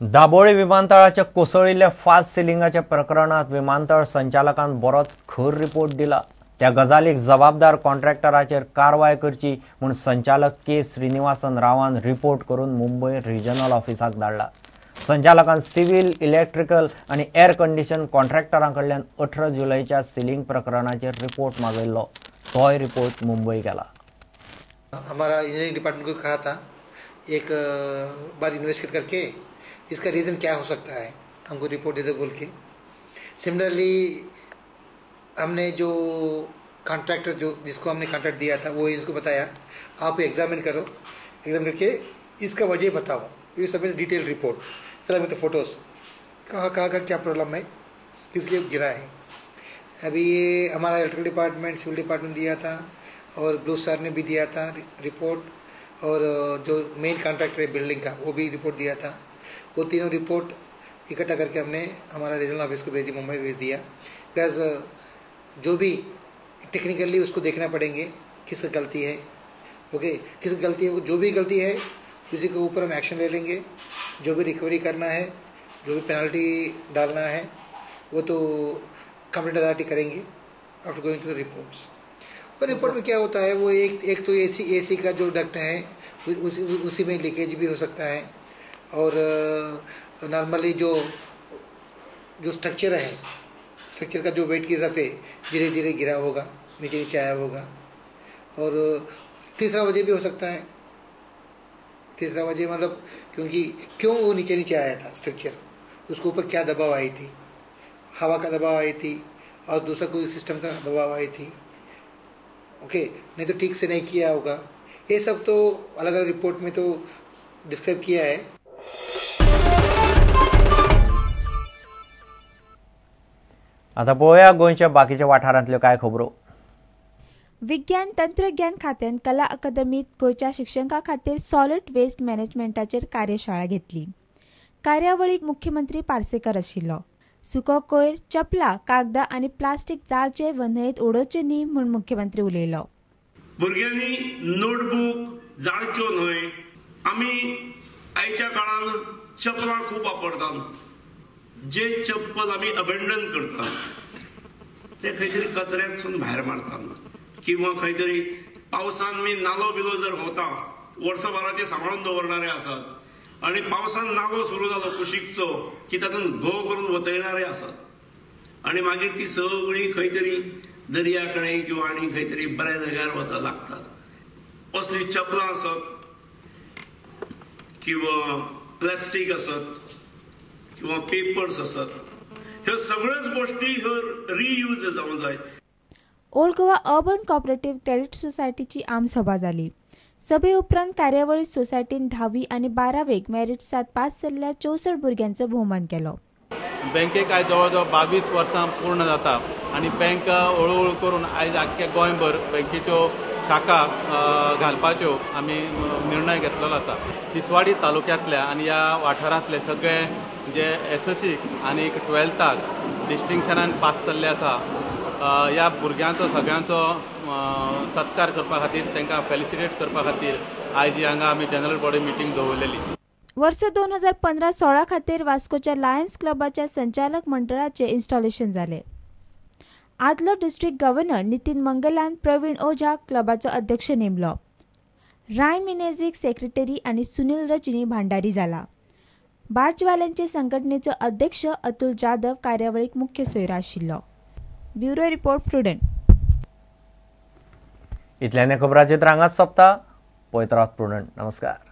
दाबोळी विमानतळाच्या कोसळिल्ल्या फास्ट सिलिंगाच्या प्रकरणात विमानतळ संचालकान बरोच खर रिपोर्ट दिला। त्या गजालीक जबाबदार कॉन्ट्रॅक्टराचेर कारवाय करची म्हूण संचालक के श्रीनिवासन रावान रिपोर्ट करून मुंबई रिजनल ऑफिसाक धाडला। संचालकान सिव्हिल, इलेक्ट्रिकल आणि एअर कंडिशन कॉन्ट्रॅक्टरांकडल्यान 18 जुलैच्या सिलिंग प्रकरणाचेर रिपोर्ट मागयल्लो। तोय रिपोर्ट मुंबई गेला। हमारा इंजीनियरिंग डिपार्टमेंट को कहा था एक बार इन्वेस्टिगेट करके इसका रीज़न क्या हो सकता है हमको रिपोर्ट दे दो बोल के। सिमिलरली हमने जो कॉन्ट्रैक्टर जिसको हमने कॉन्ट्रैक्ट दिया था वो इसको बताया, आप एग्जामिन करो, एग्जाम करके इसका वजह बताओ। ये सब डिटेल रिपोर्ट अलग में तो फोटोज़ कहाँ का क्या प्रॉब्लम है, किस लिए गिरा है। अभी ये हमारा इलेक्ट्रिकल डिपार्टमेंट, सिविल डिपार्टमेंट दिया था और ब्लू स्टार ने भी दिया था रिपोर्ट, और जो मेन कॉन्ट्रैक्टर है बिल्डिंग का वो भी रिपोर्ट दिया था। वो तीनों रिपोर्ट इकट्ठा करके हमने हमारा रीजनल ऑफिस को भेज दिया, मुंबई भेज दिया। बिकॉज जो भी टेक्निकली उसको देखना पड़ेंगे किसकी गलती है, ओके, किसकी गलती है, जो भी गलती है उसी के ऊपर हम एक्शन ले लेंगे। जो भी रिकवरी करना है, जो भी पेनल्टी डालना है वो तो कंप्लेंट अथॉरिटी करेंगे after going to the reports. और रिपोर्ट में क्या होता है, वो एक तो एसी का जो डक्ट है उसी में लीकेज भी हो सकता है, और नॉर्मली जो स्ट्रक्चर है, स्ट्रक्चर का जो वेट के हिसाब से धीरे धीरे गिरा होगा, नीचे आया होगा। और तीसरा वजह भी हो सकता है, तीसरा वजह मतलब क्यों वो नीचे आया था स्ट्रक्चर, उसके ऊपर क्या दबाव आई थी, हवा का दबाव आई थी और दूसरा कोई सिस्टम का दबाव आई थी, ओके, नहीं तो ठीक से नहीं किया होगा। ये सब तो अलग अलग रिपोर्ट में तो डिस्क्राइब किया है। आता पळोवया गोंयच्या बाकीच्या वाठारांतल्यो कांय खबरो। विज्ञान तंत्रज्ञान खात्यान कला अकादमीत गोंयच्या शिक्षकां खातीर सॉलिड वेस्ट मॅनेजमेंटाचेर कार्यशाळा घेतली। कार्यावळीक मुख्यमंत्री पार्सेकर आशिल्लो। सुको कोयर, चपलां, कागदां आनी प्लास्टीक जाळचे व न्हंयेत उडोवचे न्ही म्हूण मुख्यमंत्री उलयलो। भुरग्यांनी नोटबूक जाळच्यो न्हय। आमी आयच्या काळान चपलां खूब वापरतात, जे चप्पल आमी अबेंडन करतात ते खंय तरी कचऱ्यांतसून भायर मारतात, किंवा खंय तरी पावसान बी नालो बिलो जर होता, वर्सभराचे सांबाळून दवरणारे आसात आणि पावसान नालो सुरू जालो कुशीकचो की तातूंत घोव करून वतयणारे आसात, आणि मागीर ती सगळी खंय तरी दर्या कडेन किंवा आनी खंय तरी बऱ्या जाग्यार वचूंक लागतात। असली चपलां आसत किंवा प्लास्टीक आसत किंवा पेपर्स आसत, ह्यो सगळ्योच गोष्टी ह्यो रियूज जावंक जाय। Old Goa urban cooperative credit सोसायटीची आमसभा जाली। सभे उपरांत कार्यावळी सोसायटीन 10वी आणि 12वेक मेरिट्सात पास जाल्ल्या 64 भुरग्यांचो भोवमान केलो। बँकेक आयज जवळ जवळ 22 वर्सां पूर्ण जाता आणि बँक हळूहळू करून आयज आख्ख्या गोंयभर बँकेच्यो शाखा घालपाच्यो आमी निर्णय घेतलेलो आसा। तिसवाडी तालुक्यांतल्या आनी ह्या वाठारांतले सगळे जे एसएससी आनी 12थाक डिस्टिंक्शनान पास जाल्ले आसा, ह्या भुरग्यांचो सगळ्यांचो सत्कार करपा खातीर, तांकां फेलिसिटेट करपा खातीर आयज हांगा आमी जनरल बॉडी मिटींग दवरलेली। वर्ष 2015-16 खातीर वास्कोच्या लायन्स क्लबाच्या संचालक मंडळाचे इन्स्टॉलेशन जाले। आदलो डिस्ट्रिक्ट गव्हर्नर नितीन मंगलान प्रवीण ओझा क्लबाचो अध्यक्ष नेमलो। रायन मिनेझीक सेक्रेटरी आणि सुनील रजनी भांडारी जाला। बार्जवाल्यांचे संघटनेचो अध्यक्ष अतुल जाधव कार्यावळीक मुख्य सोयरो आशिल्लो। Bureau report Prudent. इतल्याने खबरांचे हांगाच सोंपता। पळयत रावत प्रुडंट। नमस्कार।